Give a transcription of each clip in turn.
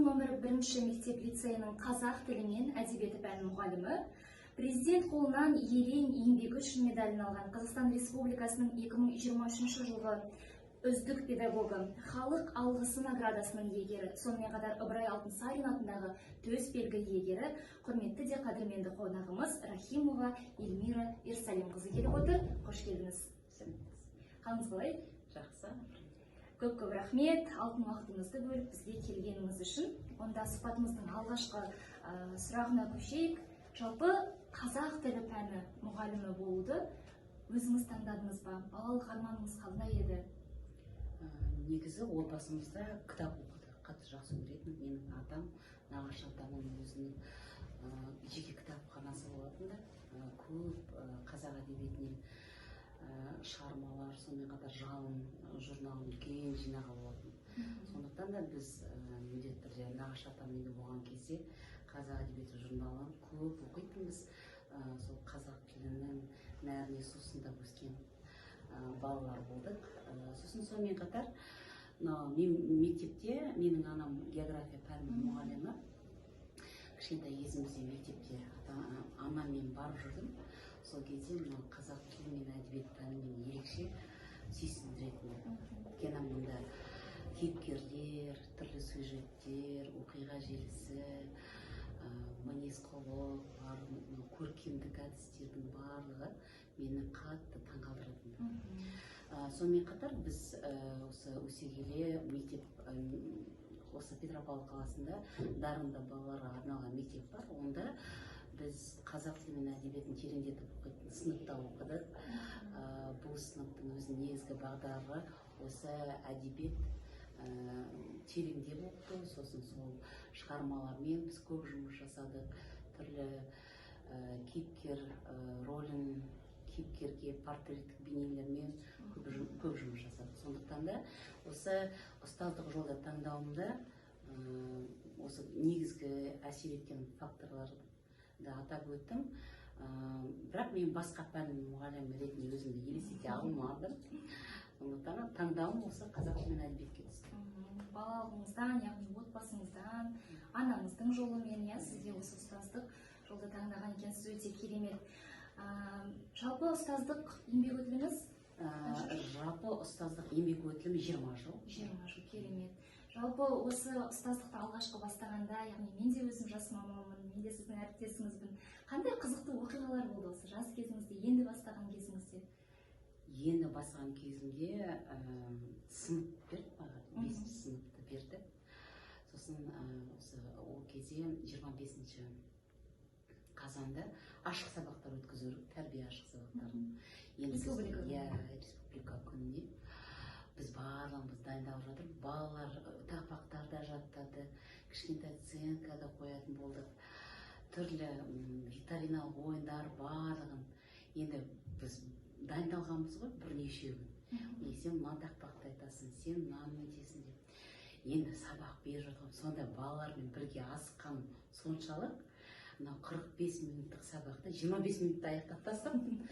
номер 1 мектеп лицейінің қазақ тілі мен әдебиеті пәні мұғалімі, президент қолынан ерен еңбегі үшін медалін алған Қазақстан Республикасының 2023 жылғы үздік педагогы, халық алғысы наградасының иегері, сонымен қатар Ыбырай Алтынсарин атындағы төс белгі иегері, құрметті де қадірменді қонағымыз Рахимова Эльмира Ерсалимқызы келіп отыр. Қош келдіңіз. Қалыңыз қалай? Жақсы. Көп рахмет, алтын уақытыңызды бөліп бізге келгеніңіз үшін. Онда сұхбатымыздың алғашқы сұрағына көшейік. Жалпы қазақ тілі пәні мұғалімі болуды өзіңіз таңдадыңыз ба? Балалық арманыңыз қандай еді? Негізі отбасымызда кітап оқуды қатты жақсы көретін. Менің атам, нағашы атамның өзінің жеке кітапханасы болатын да, көп қазақ әдебиетінен шығармалар, сонымен қатар жалын журналын үлкен жинағы болатын. Сондықтан да біз міндетті түрде нағашы атаммен болған кезде қазақ әдебиеті журналын көп оқитынбыз. Сол қазақ тілінің нәріне сусындап өскен балалар болдық. Сосын сонымен қатар мектепте менің анам география пәнінің мұғалімі. Кішкентай кезімізде мектепте анаммен барып жүрдім. Сол кезде қазақ тілі мен әдебиет пәнімен ерекше сүйсіндіретін. Өйткені мұнда кейіпкерлер, түрлі сюжеттер, оқиға желісі, мінез-құлық, көркемдік әдістердің барлығы мені қатты таңғалдыратын. Сонымен қатар біз осы өсе келе мектеп, осы Петропавл қаласында дарынды балаларға арналған мектеп бар. Онда біз қазақ тілі мен әдебиетін тереңдетіп оқитын сыныпта оқыдық. Бұл сыныптың өзінің негізгі бағдары осы әдебиет тереңдеп оқыту. Сосын сол шығармалармен біз көп жұмыс жасадық. Түрлі кейіпкер ролін, кейіпкерге портреттік бейнелермен көп жұмыс жасадық. Сондықтан да осы ұстаздық жолда таңдауымда осы негізгі әсер еткен факторларды атап өттім. Бірақ мен басқа пән мұғалімі ретінде өзімді елестете алмадым. Сондықтан таңдауым осы қазақ тілі мен әдебиетке түсті. Балалығыңыздан, яғни отбасыңыздан, анаңыздың жолымен, сізге осы ұстаздық жолды таңдаған екенсіз, өте керемет. Жалпы ұстаздық еңбек өтіліңіз? Жалпы ұстаздық еңбек өтілім 20 жыл. 20 жыл, керемет. Жалпы осы ұстаздықты алғашқы бастағанда, яғни мен де өзім жас мамамын, мен де сіздің әріптесіңізбін. Қандай қызықты оқиғалар болды осы жас кезіңізде, енді бастаған кезіңізде? Енді бастаған кезімде сынып берді маған, 5-ші сыныпты берді. Сосын ол кезде 25 қазанда ашық сабақтар өткізу, тәрбие ашық сабақтарын. Республика күніне біз барлығымыз дайындалып жатыр. Балалар тақпақтарда жаттады, кішкентай сценкада қоятын болдық. Түрлі викториналық ойындар барлығын. Енді біз дайындалғанбыз ғой бірнеше күн. Сен мына тақпақты айтасың, сен мынаны өтесің деп. Енді сабақ беріп жатқан, сонда балалармен бірге асыққан соншалық, 45 минуттық сабақты 25 минутта аяқтап тастадым.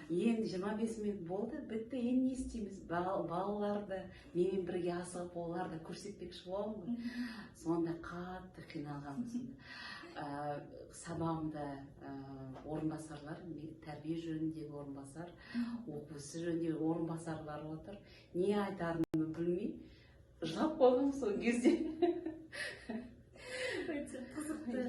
Енді 25 минут болды, бітті, енді не істейміз? Балаларды менімен бірге асығып, оларды көрсетпекші боламын. Сонда қатты қиналғанбыз. Сабағымда орынбасарлар, тәрбие жөніндегі орынбасар, оқу ісі жөніндегі орынбасарлар отыр. Не айтарымды білмей, жылап қойдым сол кезде. Өте қызықты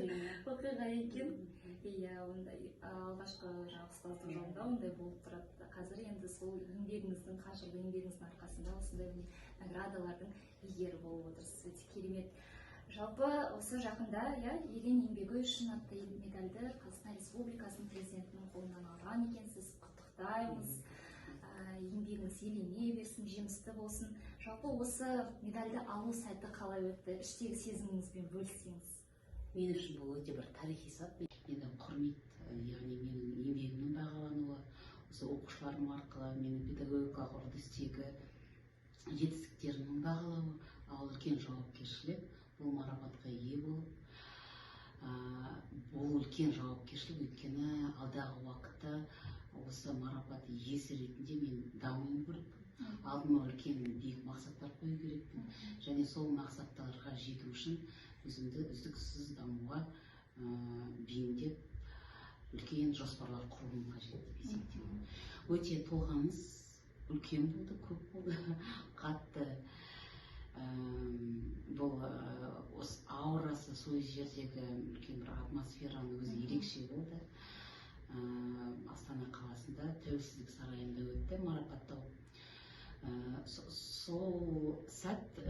оқиға екен. Ондай алғашқы ұстаздық жолында ондай болып тұрады. Қазір енді сол еңбегіңіздің, қажырлы еңбегіңіздің арқасында осындай наградалардың иегері болып отырсыз. Өте керемет. Жалпы осы жақында ерен еңбегі үшін атты медальді Қазақстан Республикасының президентінің қолынан алған екенсіз. Құттықтаймыз. Еңбегіңіз елене берсін, жемісті болсын. Жалпы осы медальді алу сәті қалай өтті? Іштегі сезіміңізбен бөліссеңіз. Мен үшін бұл өте бір тарихи сәт. Енді құрмет, яғни менің еңбегімнің бағалануы, осы оқушыларым арқылы менің педагогикалық үрдістегі жетістіктерімнің бағалауы, ал үлкен жауапкершілік, бұл марапатқа ие болып, бұл үлкен жауапкершілік, өйткені алдағы уақытта осы марапат иесі ретінде мен дамуым керек. Алдыма үлкен биік мақсаттар қою керекпін. Және сол мақсаттарға жету үшін өзімді үздіксіз дамуға бейімдеп үлкен жоспарлар құруым қажет деп есептеймін. Өте толғаныс үлкен болды, көп болды, қатты. Бұл аурасы сол жердегі үлкен бір атмосфераның өзі ерекше болды. Астана қаласында Тәуелсіздік сарайында өтті марапаттау. Сол сәт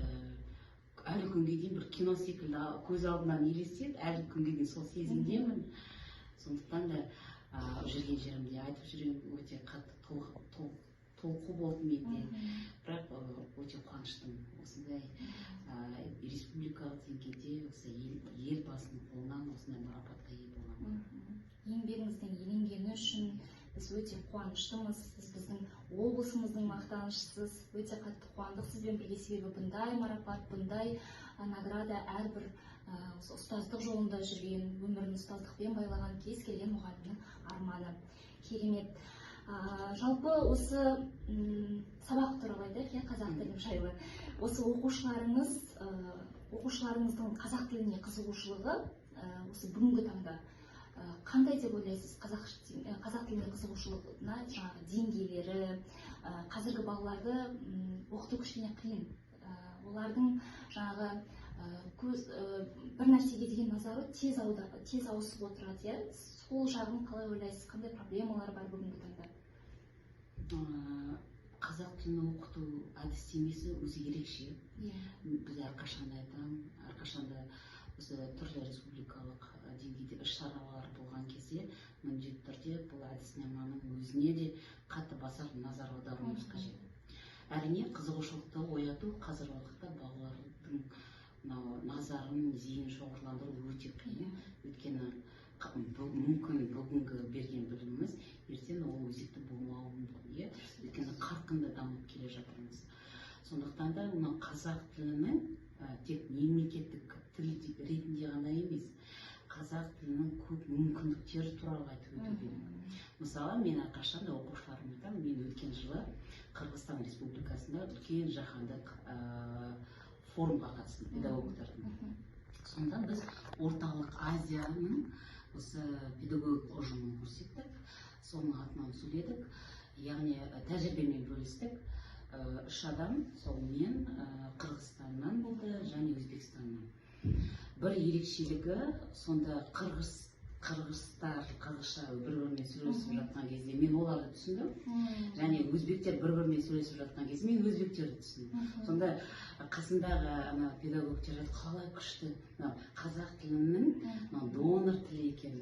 әлі күнге дейін бір кино секілді көз алдымнан елестеді, әлі күнге дейін сол сезімдемін. Сондықтан да жүрген жерімде айтып жүремін, өте қатты толқу болды менде. Бірақ өте қуаныштымын. Осындай республикалық деңгейде осы елбасының қолынан осындай марапатқа ие болғаныма. Еңбегіңіздің еленгені үшін біз өте қуаныштымыз. Сіз біздің облысымыздың мақтанышысыз, өте қатты қуандық сізбен бірге, себебі бұндай марапат, бұндай награда әрбір ұстаздық жолында жүрген, өмірін ұстаздықпен байлаған кез келген мұғалімнің арманы. Керемет. Жалпы осы сабақ туралы айтайық, қазақ тілі жайлы. Осы оқушыларыңыздың қазақ тіліне қызығушылығы осы бүгінгі таңда қандай деп ойлайсыз? Қазақ тіліне қызығушылығына жаңағы деңгейлері, қазіргі балаларды оқыту кішкене қиын. Олардың жаңағы бір нәрсеге деген назары тез ауысып отырады. Сол жағын қалай ойлайсыз? Қандай проблемалар бар бүгінгі таңда? Қазақ тілін оқыту әдістемесі өзі ерекше. Біз әрқашанда айтамын, әрқашанда осы түрлі республикалық деңгейде іс-шаралар болған кезде міндетті түрде бұл әдіснаманың өзіне де қатты басар назар аударуымыз қажет. Әрине, қызығушылықты ояту қазіргі уақытта балалардың назарын, зейінін шоғырландыру өте қиын. Өйткені мүмкін бүгінгі берген біліміміз ертең ол өзекті болмауы мүмкін. Өйткені қарқынды дамып келе жатырмыз. Сондықтан да мына қазақ тілінің тек мемлекеттік тіл ретінде ғана емес, қазақ тілінің көп мүмкіндіктері туралы айтып өту керек. Мысалы, мен әрқашанда оқушыларыма айтамын, мен өткен жылы Қырғызстан Республикасында үлкен жаһандық форумға қатыстым, педагогтардың. Сонда біз орталық Азияның осы педагогик ұжымын көрсеттік, соның атынан сөйледік, яғни тәжірибемен бөлістік. 3 адам, сол мен Қырғызстаннан болды және Өзбекстаннан. Бір ерекшелігі, сонда қырғыздар қазақша бір-бірімен сөйлесіп жатқан кезде мен оларды түсіндім, және өзбектер бір-бірімен сөйлесіп жатқан кезде мен өзбектерді түсіндім. Сонда қасындағы педагогтер қалай күшті қазақ тілінің донор тілі екен,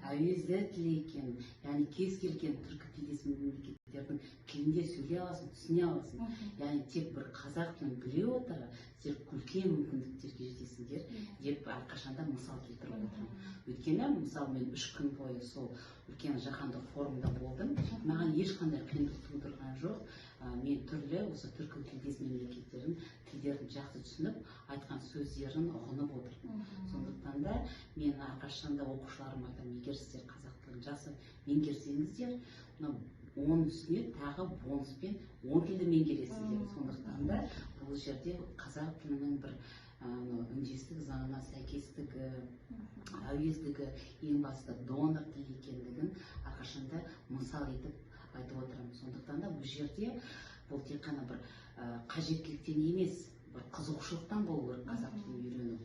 әуезді тілі екен, яғни кез келген түркі тілдес мемлекеттердің тілінде сөйлей аласың, түсіне аласың. Яғни тек бір қазақ тілін біле отыра, сен үлкен мүмкіндіктерге жетесіңдер деп әрқашанда мысал келтіріп отырмын. Өйткені, мысалы, мен 3 күн бойы сол үлкен жаһандық форумда болдым. Маған ешқандай қиындық тудырған жоқ. Мен түрлі осы түркі тілдес мемлекеттердің тілдерін жақсы түсініп, айтқан сөздерін ұғынып отырмын. Сондықтан да мен әрқашанда оқушыларыма айтамын, егер сіздер қазақ тілін жақсы меңгерсеңіздер, оның үстіне тағы бонуспен 10 тілді меңгересіздер. Сондықтан да бұл жерде қазақ тілінің бір үндестік заңына сәйкестігі, әуездігі, ең басты донор тіл екендігін әрқашанда мысал етіп айтып отырамын. Сондықтан да бұл жерде бұл тек қана бір қажеттіліктен емес, бір қызығушылықтан болу керек қазақ тілін үйрену.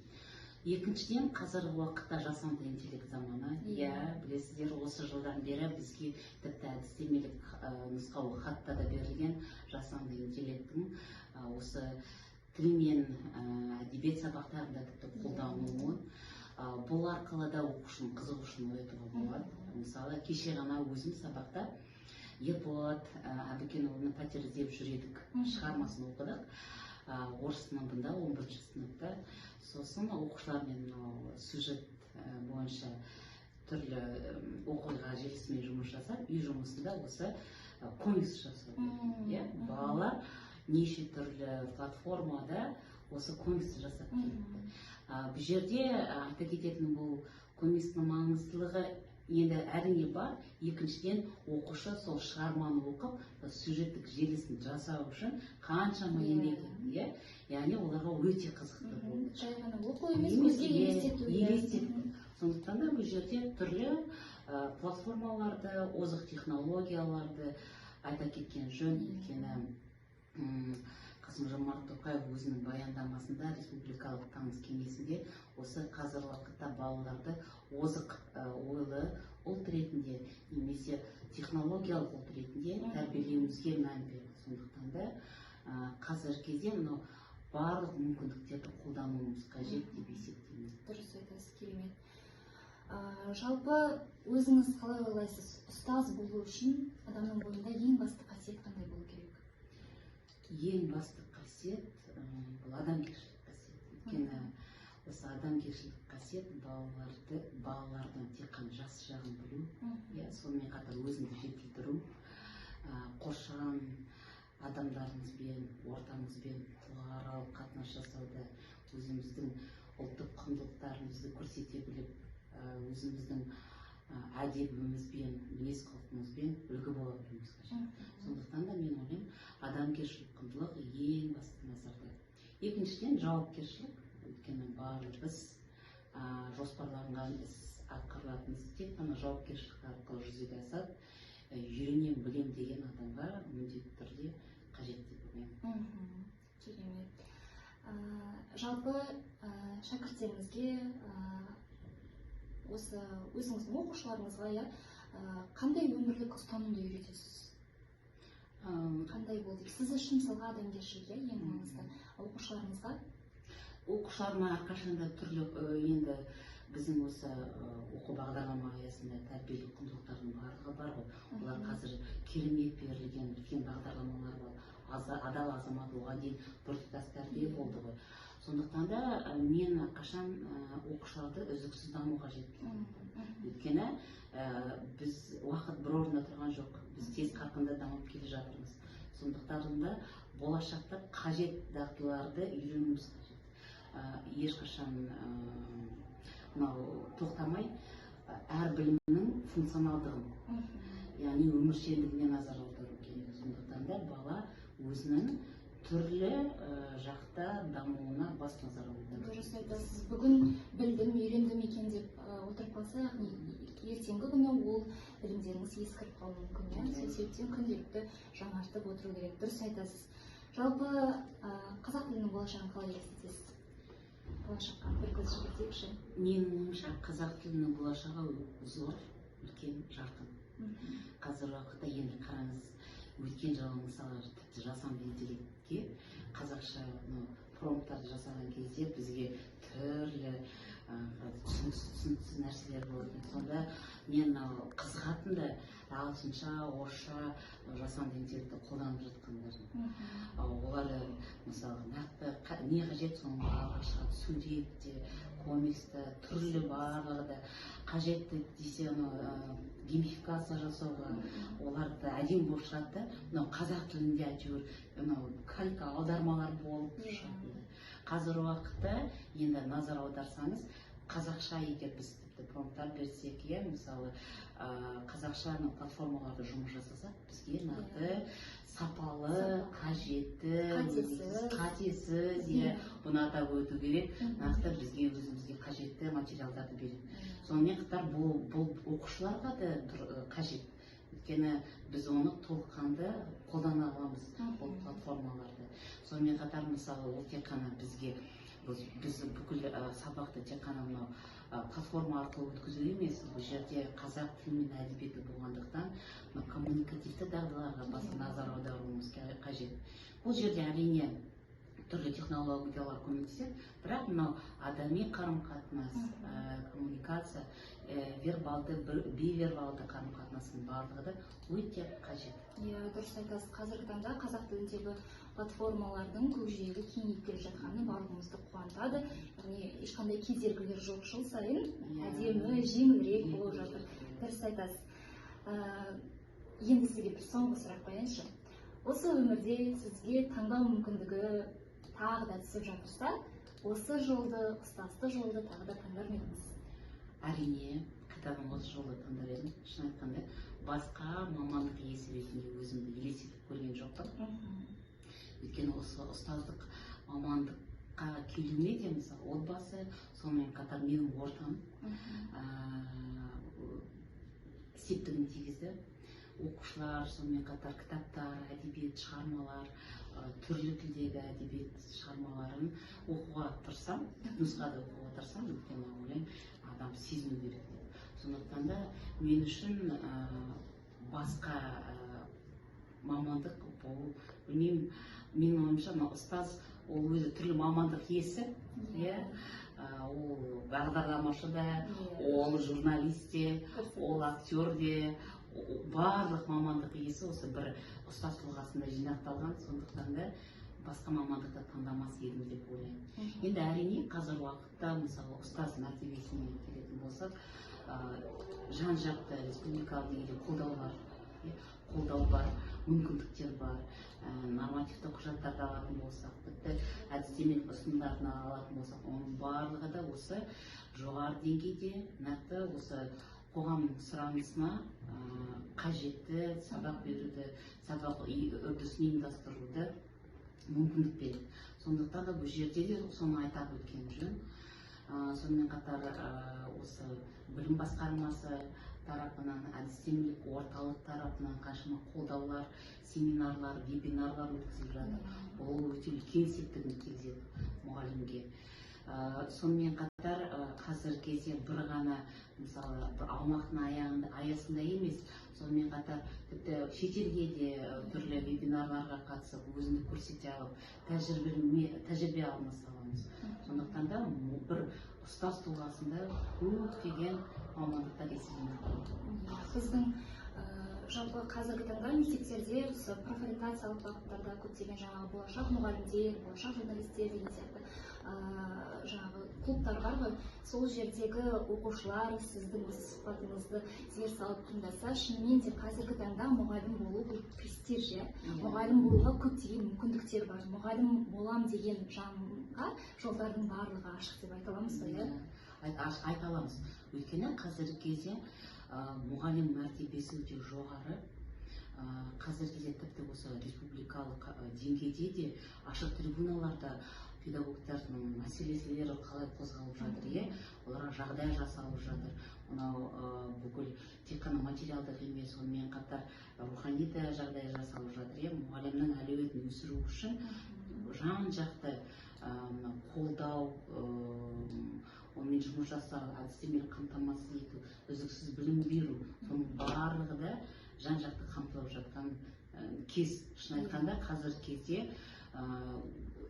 Екіншіден, қазіргі уақытта жасанды интеллект заманы. Білесіздер, осы жылдан бері бізге тіпті әдістемелік нұсқау хатта да берілген жасанды интеллекттің осы тіл мен әдебиет сабақтарында тіпті қолданылуы. Бұл арқылы да оқушының қызығушылығын оятуға болады. Мысалы, кеше ғана өзім сабақта Ерболат Әбікенұлының Пәтер іздеп жүр едік шығармасын оқыдық. Орыс сыныбында 11-ші сыныпта. Сосын оқушылармен сюжет бойынша түрлі оқиға желісімен жұмыс жасап, үй жұмысында осы комикс жасады. Балалар неше түрлі платформада осы комикс жасап кетті. Бұл жерде айта кететін бұл комикстің маңыздылығы енді әрине бар. Екіншіден оқушы сол шығарманы оқып, сюжеттік желісін жасау үшін қаншама еңбек етті, иә? Яғни оларға өте қызықты болды. Жай ғана оқу емес, көзге елестету. Сондықтан да бұл жерде түрлі платформаларды, озық технологияларды айта кеткен жөн. Өйткені Қасым-Жомарт Тоқаев өзінің баяндамасында республикалық тамыз кеңесінде осы қазіргі уақытта балаларды озық ойлы ұлт ретінде немесе технологиялық ұлт ретінде тәрбиелеуімізге мән берді. Сондықтан да қазіргі кезде барлық мүмкіндіктерді қолдануымыз қажет деп есептеймін. Дұрыс айтасыз, керемет. Жалпы өзіңіз қалай ойлайсыз, ұстаз болу үшін адамның бойында ең басты қасиет қандай болу керек? Ең басты қасиет бұл адамгершілік қасиет. Өйткені осы адамгершілік қасиет балалардың тек қана жақсы жағын білу, сонымен қатар өзіңді жетілдіру, қоршаған адамдарымызбен, ортамызбен тұлғааралық қатынас жасауда өзіміздің ұлттық құндылықтарымызды көрсете біліп, өзіміздің әдебімізбен, мінез-құлқымызбен үлгі бола білуіміз қажет. Сондықтан да мен ойлаймын, адамгершілік құндылық ең басты назарда. Екіншіден жауапкершілік. Өйткені барлық біз жоспарланған іс атқарылатын іс тек қана жауапкершілік арқылы жүзеге асады. Үйренем, білем деген адамға міндетті түрде қажет деп ойлаймын. Керемет. Жалпы шәкірттеріңізге, осы өзіңіздің оқушыларыңызға қандай өмірлік ұстанымды үйретесіз? Қандай болды? Сіз үшін мысалға адамгершілік ең маңызды. Оқушыларыңызға? Оқушыларыма әрқашанда түрлі, енді біздің осы оқу бағдарлама аясында тәрбиелік құндылықтардың барлығы бар ғой. Олар қазір керемет берілген үлкен бағдарламалар бар. Адал азамат, оған дейін біртұтас тәрбие болды ғой. Сондықтан да мен қашан оқушыларды үздіксіз даму қажет. Өйткені біз уақыт бір орында тұрған жоқ. Біз тез қарқында дамып келе жатырмыз. Сондықтан да болашақта қажет дағдыларды үйренуіміз қажет. Ешқашан тоқтамай әр білімнің функционалдығын, яғни өміршеңдігіне назар аудару керек. Сондықтан да бала өзінің түрлі жақта дамуына бас назар аудару. Дұрыс айтасыз. Бүгін білдім, үйрендім екен деп отырып қалса, ертеңгі күні ол білімдеріңіз ескіріп қалуы мүмкін. Сол себептен күнделікті жаңартып отыру керек. Дұрыс айтасыз. Жалпы қазақ тілінің болашағын қалай елестетесіз? Болашаққа бір көз жүгіртейікші. Менің ойымша қазақ тілінің болашағы зор, үлкен, жарқын. Қазір уақытта енді қараңыз, өткен жылы мысалы тіпті жасанды интеллектке қазақша промпттарды жасаған кезде бізге түрлі түсініксіз нәрселер болды. Сонда мен қызығатын да ағылшынша, орысша жасанды интеллектті қолданып жатқандарын. Олар мысалы нақты не қажет соның барлығы шығады. Суретте, комиксте, түрлі барлығы да қажетті десе геймификация жасауға оларды әдемі болып шығады да, қазақ тілінде әйтеуір калька аудармалар болып шығады. Қазір уақытта енді назар аударсаңыз, қазақша егер біз тіпті промпттар берсек, мысалы қазақшаның платформаларды жұмыс жасасақ, бізге нақты сапалы, қажетті, қатесіз, бұны атап өту керек, нақты бізге өзімізге қажетті материалдарды береді. Сонымен қатар бұл оқушыларға да қажет. Өйткені біз оны толыққанды қолдана аламыз, бұл платформаларды. Сонымен қатар мысалы ол тек қана бізге, біз бүкіл сабақты тек қана платформа арқылы өткізу емес, бұл жерде қазақ тілі мен әдебиеті болғандықтан коммуникативті дағдыларға баса назар аударуымыз қажет. Бұл жерде әрине түрлі технологиялар көмектеседі, бірақ мынау адами қарым-қатынас, коммуникация, вербалды, бейвербалды қарым-қатынастың барлығы да өте қажет. Дұрыс айтасыз. Қазіргі таңда қазақ тіліндегі платформалардың көкжиегі кеңейіп келе жатқаны барлығымызды қуантады. Яғни ешқандай кедергілер жоқ, жыл сайын әдемі, жеңілірек болып жатыр. Дұрыс айтасыз. Енді сізге бір соңғы сұрақ қояйыншы. Осы өмірде сізге таңдау мүмкіндігі тағы да түсіп жатырса, осы жолды, ұстаздық жолды тағы да таңдар ма едіңіз? Әрине, кітабын осы жолы таңдап едім. Шын айтқанда, басқа мамандық иесі ретінде өзімді елестетіп көрген жоқпын. Өйткені осы ұстаздық мамандыққа келуіме де мысалы отбасы, сонымен қатар менің ортам септігін тигізді. Оқушылар, сонымен қатар кітаптар, әдебиет шығармалар, түрлі тілдегі әдебиет шығармаларын оқуға тырысам, нұсқада оқуға тырысам, өйткені ойлаймын, адам сезіну керек деп. Сондықтан да мен үшін басқа мамандық болу, білмеймін, менің ойымша, ұстаз ол өзі түрлі мамандық иесі, ол бағдарламашы да, ол журналист те, ол актер де, барлық мамандық иесі осы бір ұстаз тұлғасында жинақталған, сондықтан да басқа мамандықты таңдамас едім деп ойлаймын. Енді әрине қазір уақытта мысалы ұстаз мәртебесіне келетін болсақ, жан-жақты республикалық деңгейде қолдау бар, мүмкіндіктер бар, нормативті құжаттарды алатын болсақ, тіпті әдістемелік ұсынымдарын алатын болсақ, оның барлығы да осы жоғары деңгейде нақты осы қоғамның сұранысына қажетті сабақ беруді, сабақ үрдісін ұйымдастыруды мүмкіндік береді. Сондықтан да бұл жерде де соны айтап өткен жөн. Сонымен қатар осы білім басқармасы тарапынан, әдістемелік орталық тарапынан қаншама қолдаулар, семинарлар, вебинарлар өткізіліп жатыр. Ол өте үлкен септігін тигізеді мұғалімге. Сонымен қатар қазіргі кезде бір ғана мысалы аумақтың аясында емес, сонымен қатар тіпті шетелге де түрлі вебинарларға қатысып, өзіндік көрсете алып, тәжірибе алмаса аламыз. Сондықтан да бір ұстаз тұлғасында көптеген мамандықтар еселенеді. Біздің жалпы қазіргі таңда мектептерде профориентациялық бағыттарда көптеген жаңағы болашақ мұғалімдер, болашақ журналистер деген сияқты жаңағы клубтар бар ғой, сол жердегі оқушылар сіздің сұхбатыңызды зер салып тыңдаса, шынымен де қазіргі таңда мұғалім болу бұл престиж, мұғалім болуға көптеген мүмкіндіктер бар. Мұғалім болам деген жанға жолдардың барлығы ашық деп айта аламыз ба? Айта аламыз. Өйткені қазіргі кезде мұғалім мәртебесі өте жоғары. Қазіргі кезде тіпті осы республикалық деңгейде де ашық трибуналарда педагогтардың мәселелері қалай қозғалып жатыр, оларға жағдай жасалып жатыр. Мынау бүкіл тек қана материалдық емес, сонымен қатар рухани да жағдай жасалып жатыр. Мұғалімнің әлеуетін өсіру үшін жан-жақты қолдау, онымен жұмыс жасау, әдістемелік қамтамасыз ету, үздіксіз білім беру, соның барлығы да жан-жақты қамтылып жатқан кез. Шын айтқанда қазіргі кезде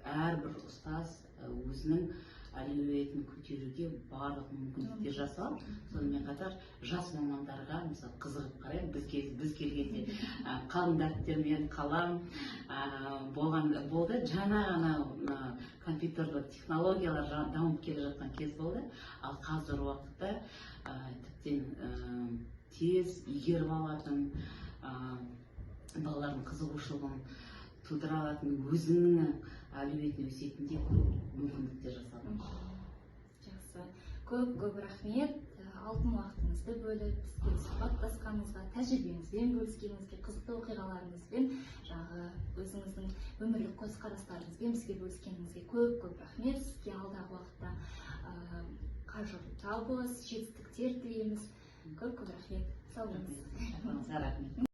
әрбір ұстаз өзінің әлеуетін көтеруге барлық мүмкіндіктер жасалып, сонымен қатар жас мамандарға мысалы қызығып қараймын. Біз келгенде қалың дәптермен қалам болды. Жаңа ғана компьютерлік технологиялар дамып келе жатқан кез болды. Ал қазір уақытта тіптен тез игеріп алатын, балалардың қызығушылығын тудыра алатын, өзінің әлеуетін өсетіндей мүмкіндіктер жасалған. Жақсы. Көп рахмет. Алтын уақытыңызды бөліп, бізге сұхбаттасқаныңызға, тәжірибеңізбен бөліскеніңізге, қызықты оқиғаларыңызбен, өзіңіздің өмірлік көзқарастарыңызбен бізге бөліскеніңізге көп рахмет. Сізге алдағы уақытта қажырлы табыс, жетістіктер тілейміз. Көп рахмет. Сау болыңыз. Рахмет.